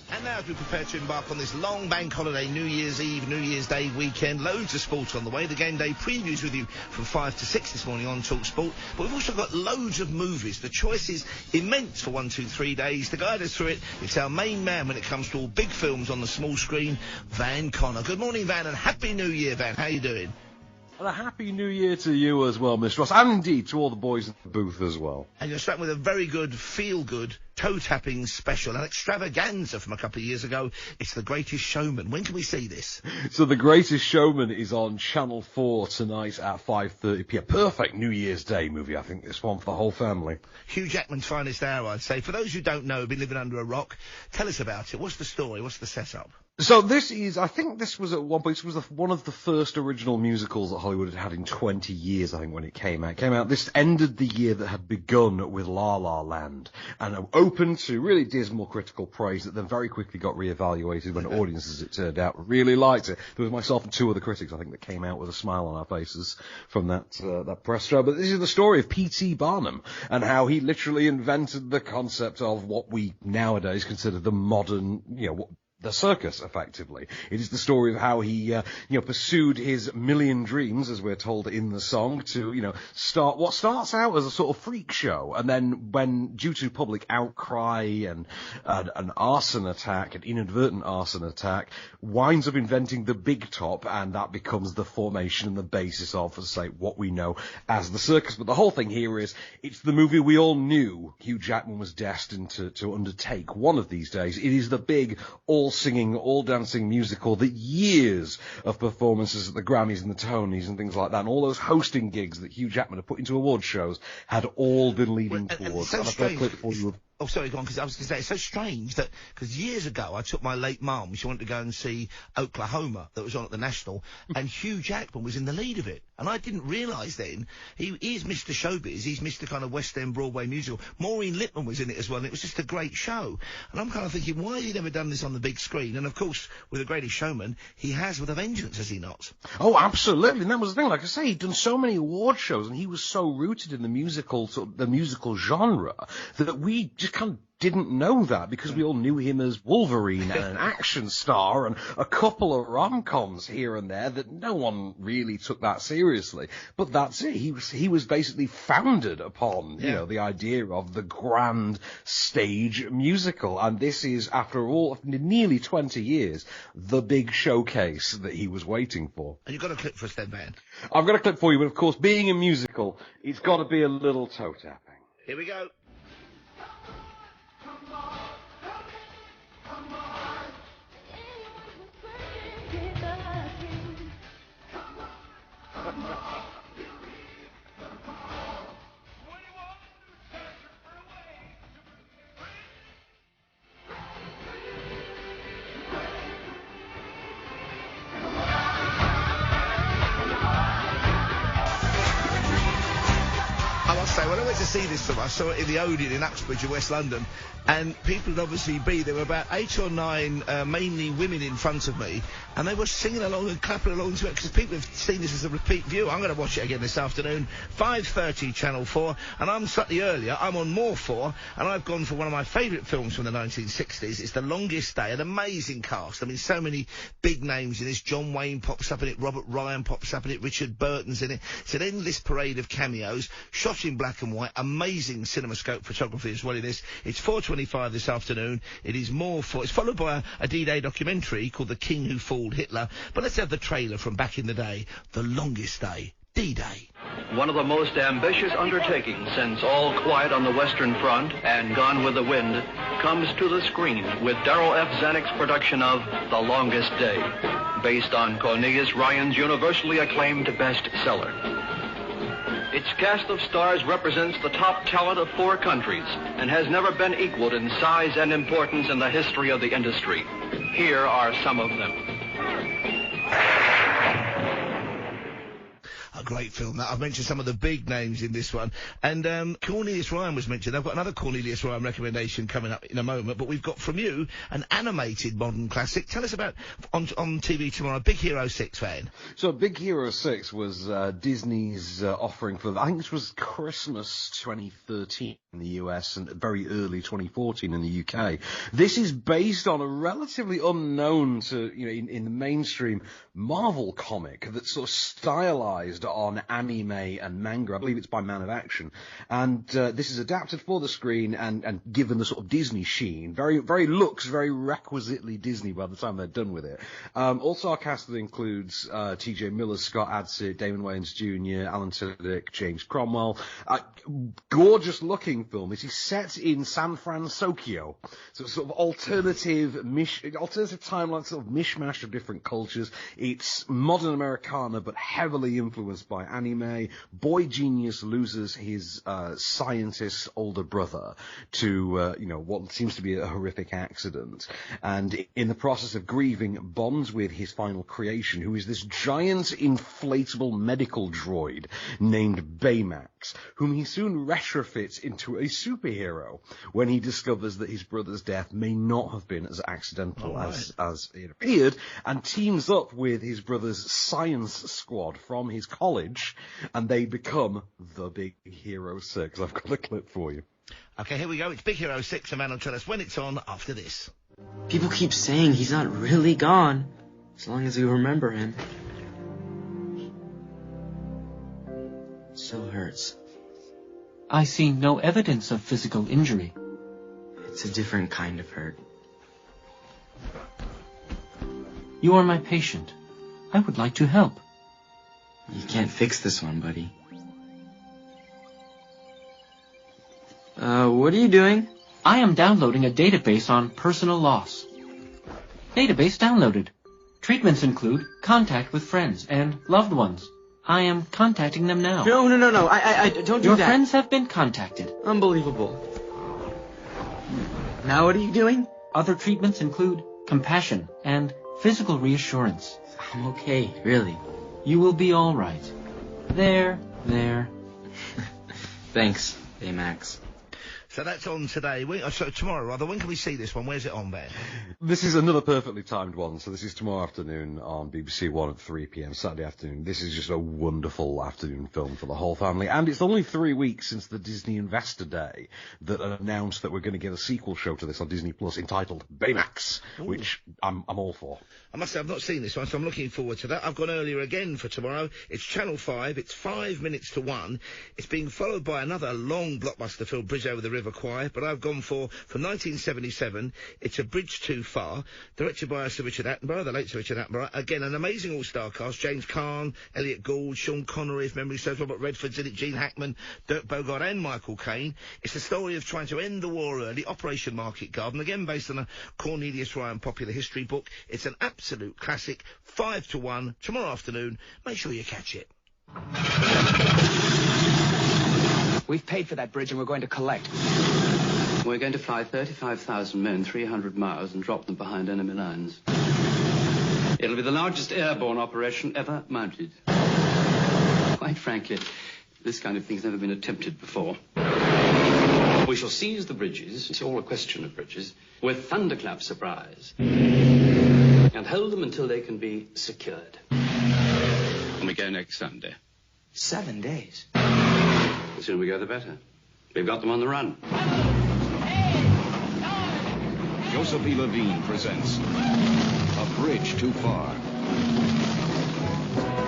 And now, as we prepare to embark on this long bank holiday, New Year's Eve, New Year's Day weekend, loads of sport on the way. The game day previews with you from 5 to 6 this morning on talkSPORT. But we've also got loads of movies. The choice is immense for 1, 2, 3 days. To guide us through it, it's our main man when it comes to all big films on the small screen, Van Connor. Good morning, Van, and Happy New Year, Van. How you doing? And a Happy New Year to you as well, Mr. Ross, and indeed to all the boys in the booth as well. And you're starting with a very good, feel-good, toe-tapping special, an extravaganza from a couple of years ago. It's The Greatest Showman. When can we see this? So The Greatest Showman is on Channel 4 tonight at 5:30pm. Perfect New Year's Day movie, I think, this one for the whole family. Hugh Jackman's finest hour, I'd say. For those who don't know, been living under a rock, tell us about it. What's the story? What's the setup? So this is, I think this was at one point, this was one of the first original musicals that Hollywood had had in 20 years, I think, when it came out. This ended the year that had begun with La La Land, and opened to really dismal critical praise that then very quickly got reevaluated when audiences, it turned out, really liked it. There was myself and 2 other critics, I think, that came out with a smile on our faces from that press show. But this is the story of P.T. Barnum, and how he literally invented the concept of what we nowadays consider the modern, the circus, effectively. It is the story of how he, pursued his million dreams, as we're told in the song, to, start what starts out as a sort of freak show, and then when, due to public outcry and an arson attack, an inadvertent arson attack, winds up inventing the big top, and that becomes the formation and the basis of, as I say, what we know as the circus. But the whole thing here is, it's the movie we all knew Hugh Jackman was destined to undertake one of these days. It is the big, all-singing, all-dancing musical that years of performances at the Grammys and the Tonys and things like that, and all those hosting gigs that Hugh Jackman had put into award shows, had all been leading towards. And so strange. Oh, sorry, go on, because I was going to say, it's so strange that, because years ago I took my late mum, she wanted to go and see Oklahoma, that was on at the National, and Hugh Jackman was in the lead of it. And I didn't realise then, he is Mr. Showbiz, he's Mr. kind of West End Broadway musical. Maureen Lipman was in it as well, and it was just a great show. And I'm kind of thinking, why has he never done this on the big screen? And of course, with The Greatest Showman, he has with a vengeance, has he not? Oh, absolutely, and that was the thing, like I say, he'd done so many award shows, and he was so rooted in the musical genre, that we just kind of didn't know that, because we all knew him as Wolverine and an action star and a couple of rom-coms here and there, that no one really took that seriously. But that's it. He was basically founded upon, the idea of the grand stage musical. And this is, after all, nearly 20 years, the big showcase that he was waiting for. And you've got a clip for us then, Van. I've got a clip for you, but of course, being a musical, it's got to be a little toe-tapping. Here we go. When I went to see this film, I saw it in the Odeon in Uxbridge in West London, and people would obviously there were about 8 or 9, mainly women in front of me, and they were singing along and clapping along to it, because people have seen this as a repeat view. I'm going to watch it again this afternoon, 5:30 Channel 4, and I'm slightly earlier, I'm on More 4, and I've gone for one of my favourite films from the 1960s. It's The Longest Day, an amazing cast. I mean, so many big names in this. John Wayne pops up in it, Robert Ryan pops up in it, Richard Burton's in it. It's an endless parade of cameos, shot in black and white, amazing cinemascope photography as well in this. It's 4:25 this afternoon. It is More 4. It's followed by a D-Day documentary called The King Who Fooled Hitler. But let's have the trailer from back in the day, The Longest Day, D-Day. One of the most ambitious undertakings since All Quiet on the Western Front and Gone with the Wind comes to the screen with Darryl F. Zanuck's production of The Longest Day, based on Cornelius Ryan's universally acclaimed bestseller. Its cast of stars represents the top talent of 4 countries and has never been equaled in size and importance in the history of the industry. Here are some of them. great film. That I've mentioned some of the big names in this one, and Cornelius Ryan was mentioned. I've got another Cornelius Ryan recommendation coming up in a moment, but we've got from you an animated modern classic. Tell us about on TV tomorrow. Big Hero 6 fan. So Big Hero 6 was Disney's offering for, I think this was Christmas 2013 in the US and very early 2014 in the UK. This is based on a relatively unknown to, in the mainstream Marvel comic that's sort of stylized on anime and manga. I believe it's by Man of Action. And this is adapted for the screen and given the sort of Disney sheen. Very requisitely Disney by the time they're done with it. Also our cast that includes TJ Miller, Scott Adsit, Damon Wayans Jr., Alan Tudyk, James Cromwell. Gorgeous looking film. It is set in San Francisco. So it's sort of alternative timeline, sort of mishmash of different cultures. It's modern Americana, but heavily influenced by anime. Boy genius loses his scientist older brother to, what seems to be a horrific accident. And in the process of grieving, bonds with his final creation, who is this giant inflatable medical droid named Baymax, whom he soon retrofits into a superhero when he discovers that his brother's death may not have been as accidental as it appeared, and teams up with his brother's science squad from his college, and they become the Big Hero 6. I've got a clip for you. Okay, here we go. It's Big Hero 6, and man will tell us when it's on after this. People keep saying he's not really gone, as long as we remember him. It still hurts. I see no evidence of physical injury. It's a different kind of hurt. You are my patient. I would like to help. You can't fix this one, buddy. What are you doing? I am downloading a database on personal loss. Database downloaded. Treatments include contact with friends and loved ones. I am contacting them now. No. I don't do that. Your friends have been contacted. Unbelievable. Now what are you doing? Other treatments include compassion and physical reassurance. I'm okay, really. You will be all right. There. Thanks, Baymax. So that's on today. Tomorrow, rather. When can we see this one? Where's it on, Ben? This is another perfectly timed one. So this is tomorrow afternoon on BBC One at 3 p.m. Saturday afternoon. This is just a wonderful afternoon film for the whole family. And it's only 3 weeks since the Disney Investor Day that announced that we're going to get a sequel show to this on Disney Plus entitled Baymax, which I'm all for. I must say, I've not seen this one, so I'm looking forward to that. I've gone earlier again for tomorrow. It's Channel 5. It's 5 minutes to 1. It's being followed by another long blockbuster film, Bridge Over the River Kwai, but I've gone from 1977. It's A Bridge Too Far, directed by Sir Richard Attenborough, the late Sir Richard Attenborough. Again, an amazing all-star cast: James Caan, Elliot Gould, Sean Connery, if memory serves, Robert Redford's in it, Gene Hackman, Dirk Bogarde and Michael Caine. It's the story of trying to end the war early, Operation Market Garden, again based on a Cornelius Ryan popular history book. It's an absolute classic. 5 to 1 tomorrow afternoon. Make sure you catch it. We've paid for that bridge and we're going to collect. We're going to fly 35,000 men 300 miles and drop them behind enemy lines. It'll be the largest airborne operation ever mounted. Quite frankly, this kind of thing's never been attempted before. We shall seize the bridges, it's all a question of bridges, with thunderclap surprise, and hold them until they can be secured. And we go next Sunday. 7 days. The sooner we go, the better. We've got them on the run. Joseph E. Levine presents A Bridge Too Far.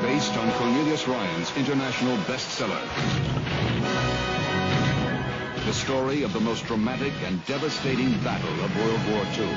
Based on Cornelius Ryan's international bestseller. The story of the most dramatic and devastating battle of World War II.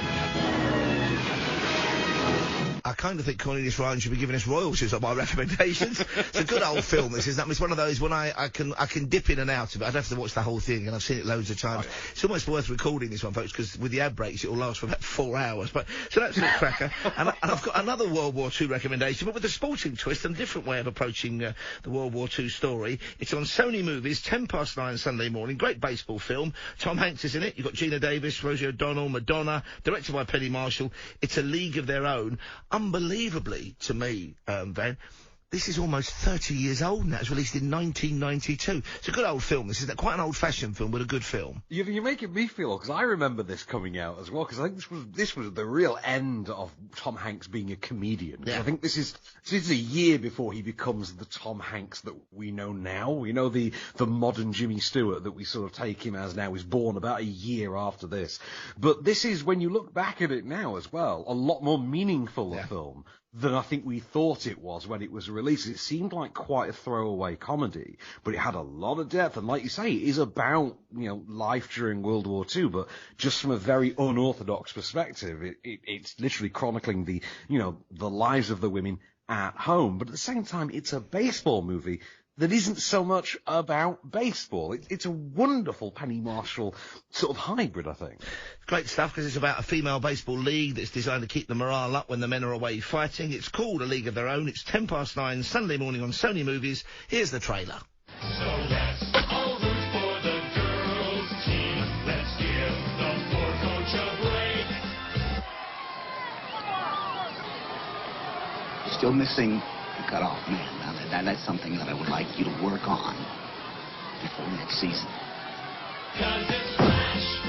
I kind of think Cornelius Ryan should be giving us royalties on my recommendations. It's a good old film, this, isn't it? It's one of those when I can dip in and out of it. I'd have to watch the whole thing, and I've seen it loads of times. It's almost worth recording this one, folks, because with the ad breaks, it will last for about 4 hours. But so that's a cracker. And I've got another World War II recommendation, but with a sporting twist and a different way of approaching the World War II story. It's on Sony Movies, 9:10 Sunday morning. Great baseball film. Tom Hanks is in it. You've got Gina Davis, Rosie O'Donnell, Madonna, directed by Penny Marshall. It's A League of Their Own. Unbelievably, to me, Van, This is almost 30 years old now. It was released in 1992. It's a good old film. This is quite an old-fashioned film, but a good film. You're making me feel, because I remember this coming out as well, because I think this was the real end of Tom Hanks being a comedian. Yeah. I think this is a year before he becomes the Tom Hanks that we know now. We know the modern Jimmy Stewart that we sort of take him as now is born about a year after this. But this is, when you look back at it now as well, a lot more meaningful a film than I think we thought it was when it was released. It seemed like quite a throwaway comedy, but it had a lot of depth, and like you say, it is about, life during World War II, but just from a very unorthodox perspective. It's literally chronicling the lives of the women at home, but at the same time, it's a baseball movie that isn't so much about baseball. It's a wonderful Penny Marshall sort of hybrid, I think. Great stuff, because it's about a female baseball league that's designed to keep the morale up when the men are away fighting. It's called A League of Their Own. It's 9:10 Sunday morning on Sony Movies. Here's the trailer. So let's all root for the girls' team. Let's give the poor coach a break. Still missing the cutoff man. Now, that's something that I would like you to work on before next season. 'Cause it's Flash,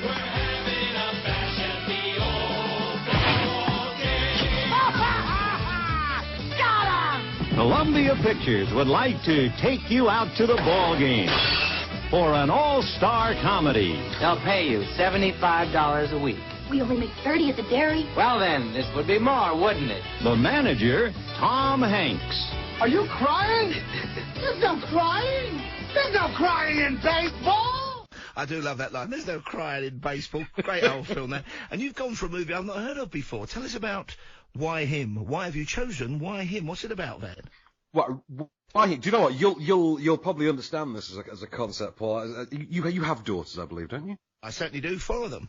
we're having a bash at the old baseball game. Got him! Columbia Pictures would like to take you out to the ball game for an all-star comedy. They'll pay you $75 a week. We only make 30 at the dairy. Well then, this would be more, wouldn't it? The manager, Tom Hanks. Are you crying? There's no crying. There's no crying in baseball. I do love that line. There's no crying in baseball. Great old film there. And you've gone for a movie I've not heard of before. Tell us about Why Him? Why have you chosen Why Him? What's it about then? Well, why him? Do you know what? You'll probably understand this as a concept, Paul. You have daughters, I believe, don't you? I certainly do. 4 of them.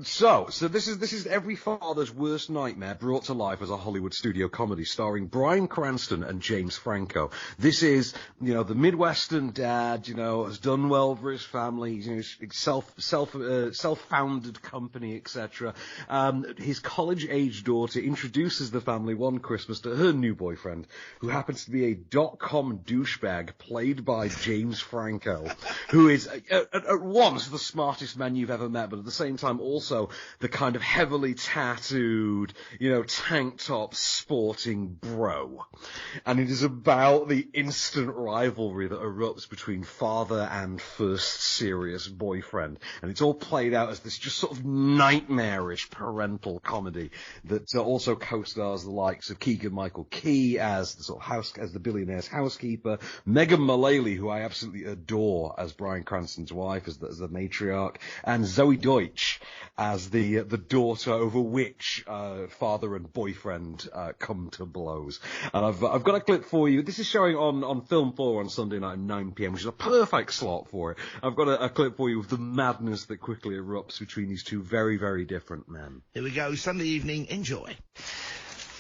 So this is every father's worst nightmare brought to life as a Hollywood studio comedy starring Bryan Cranston and James Franco. This is, the Midwestern dad, has done well for his family, self-founded company, etc. His college-age daughter introduces the family one Christmas to her new boyfriend, who happens to be a .com douchebag played by James Franco, who is at once the smartest man you've ever met, but at the same time also the kind of heavily tattooed, tank top sporting bro. And it is about the instant rivalry that erupts between father and first serious boyfriend. And it's all played out as this just sort of nightmarish parental comedy that also co-stars the likes of Keegan-Michael Key as the sort of as the billionaire's housekeeper, Megan Mullally, who I absolutely adore as Bryan Cranston's wife, as the matriarch, and Zoe Deutsch as the daughter over which father and boyfriend come to blows. And I've got a clip for you. This is showing on Film 4 on Sunday night at 9 p.m, which is a perfect slot for it. I've got a clip for you of the madness that quickly erupts between these two very, very different men. Here we go. Sunday evening. Enjoy.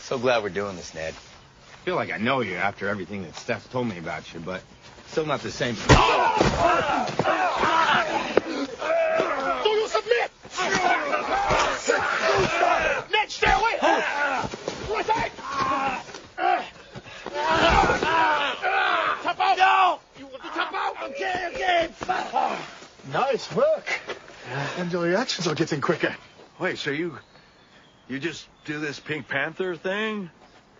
So glad we're doing this, Ned. I feel like I know you after everything that Steph told me about you, but still not the same. Do you submit? Ned, stay away! Right side! Tap out! No! You want to tap out? Okay. Nice work. And your reactions are getting quicker. Wait, so you just do this Pink Panther thing?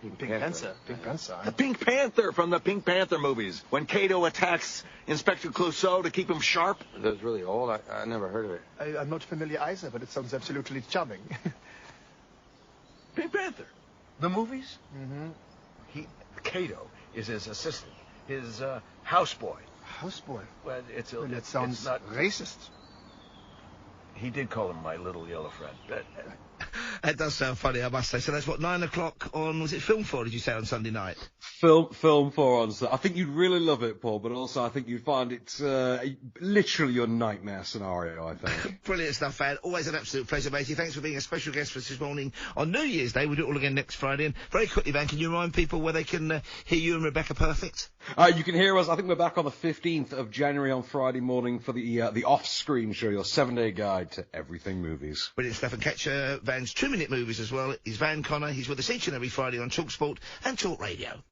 Pink Panther? The Pink Panther from the Pink Panther movies. When Kato attacks Inspector Clouseau to keep him sharp. That's really old. I never heard of it. I'm not familiar either, but it sounds absolutely charming. Pink Panther. The movies? Mm-hmm. Kato is his assistant. His houseboy. Houseboy? Well, that sounds it's not racist. He did call him my little yellow friend. That does sound funny, I must say. So that's what, 9 o'clock on, was it Film 4, did you say, on Sunday night? Film 4 on Sunday. I think you'd really love it, Paul, but also I think you'd find it's literally your nightmare scenario, I think. Brilliant stuff, Van. Always an absolute pleasure, matey. Thanks for being a special guest for us this morning on New Year's Day. We'll do it all again next Friday. And very quickly, Van, can you remind people where they can hear you and Rebecca Perfect? You can hear us, I think we're back on the 15th of January on Friday morning for the off-screen show, your 7-day guide to everything movies. Brilliant stuff. And catch Van's 2-minute movies as well. He's Van Connor. He's with us each and every Friday on talkSPORT and talkRADIO.